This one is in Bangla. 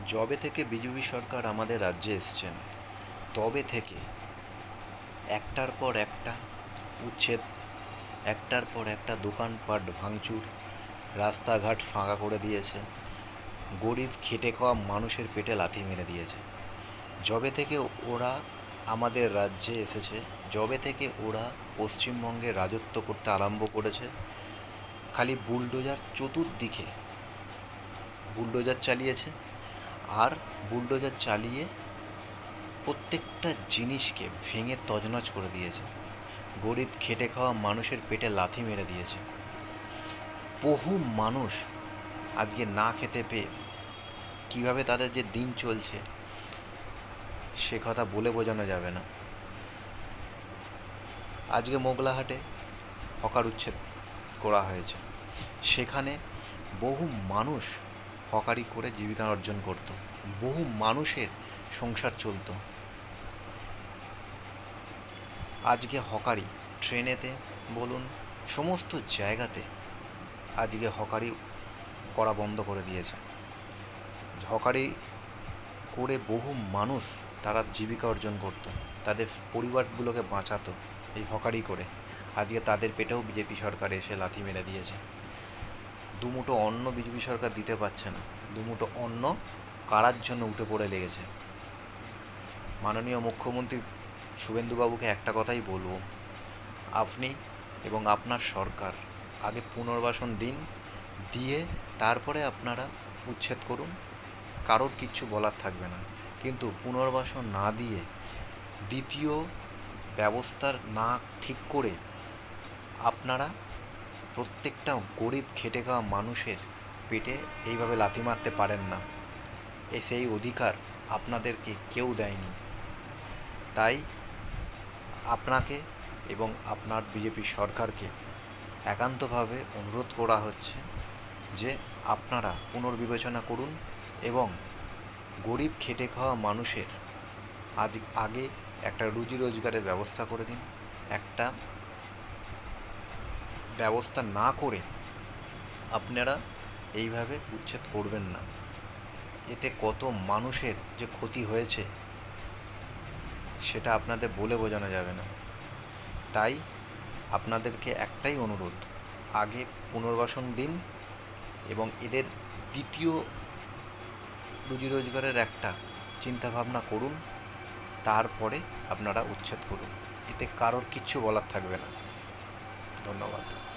যবে থেকে বিজেপি সরকার আমাদের রাজ্যে এসছেন তবে থেকে একটার পর একটা উচ্ছেদ, একটার পর একটা দোকানপাট ভাঙচুর, রাস্তাঘাট ফাঁকা করে দিয়েছে, গরিব খেটে খাওয়া মানুষের পেটে লাথি মেরে দিয়েছে। যবে থেকে ওরা আমাদের রাজ্যে এসেছে, যবে থেকে ওরা পশ্চিমবঙ্গে রাজত্ব করতে আরম্ভ করেছে, খালি বুলডোজার চতুর্দিকে বুলডোজার চালিয়েছে। আর বুলডোজার চালিয়ে প্রত্যেকটা জিনিসকে ভেঙে তছনছ করে দিয়েছে। গরিব খেটে খাওয়া মানুষের পেটে লাথি মেরে দিয়েছে। বহু মানুষ আজকে না খেতে পেয়ে কীভাবে তাদের যে দিন চলছে সে কথা বলে বোঝানো যাবে না। আজকে মোগলাহাটে হকার উচ্ছেদ করা হয়েছে। সেখানে বহু মানুষ হকারি করে জীবিকা অর্জন করত, বহু মানুষের সংসার চলত। আজকে হকারি ট্রেনেতে বলুন, সমস্ত জায়গাতে আজকে হকারি করা বন্ধ করে দিয়েছে। হকারি করে বহু মানুষ তারা জীবিকা অর্জন করত, তাদের পরিবারগুলোকে বাঁচাতো এই হকারি করে। আজকে তাদের পেটেও বিজেপি সরকার এসে লাথি মেরে দিয়েছে। দুমুঠো অন্ন বিজেপি সরকার দিতে পারছে না, দুমুঠো অন্ন কারার জন্য উঠে পড়ে লেগেছে। মাননীয় মুখ্যমন্ত্রী শুভেন্দুবাবুকে একটা কথাই বলবো, আপনি এবং আপনার সরকার আগে পুনর্বাসন দিন, দিয়ে তারপরে আপনারা উচ্ছেদ করুন, কারোর কিচ্ছু বলার থাকবে না। কিন্তু পুনর্বাসন না দিয়ে দ্বিতীয় ব্যবস্থার না ঠিক করে আপনারা প্রত্যেকটা গরিব খেটে খাওয়া মানুষের পেটে এইভাবে লাথি মারতে পারেন না। সেই অধিকার আপনাদেরকে কেউ দেয়নি। তাই আপনাকে এবং আপনার বিজেপি সরকারকে একান্তভাবে অনুরোধ করা হচ্ছে যে আপনারা পুনর্বিবেচনা করুন এবং গরিব খেটে খাওয়া মানুষের আগে একটা রুজি রোজগারের ব্যবস্থা করে দিন। একটা ব্যবস্থা না করে আপনারা এইভাবে উচ্ছেদ করবেন না। এতে কত মানুষের যে ক্ষতি হয়েছে সেটা আপনাদের বলে বোঝানো যাবে না। তাই আপনাদেরকে একটাই অনুরোধ, আগে পুনর্বাসন দিন এবং এদের দ্বিতীয় রুজি রোজগারের একটা চিন্তাভাবনা করুন, তারপরে আপনারা উচ্ছেদ করুন। এতে কারোর কিচ্ছু বলার থাকবে না। ধন্যবাদ।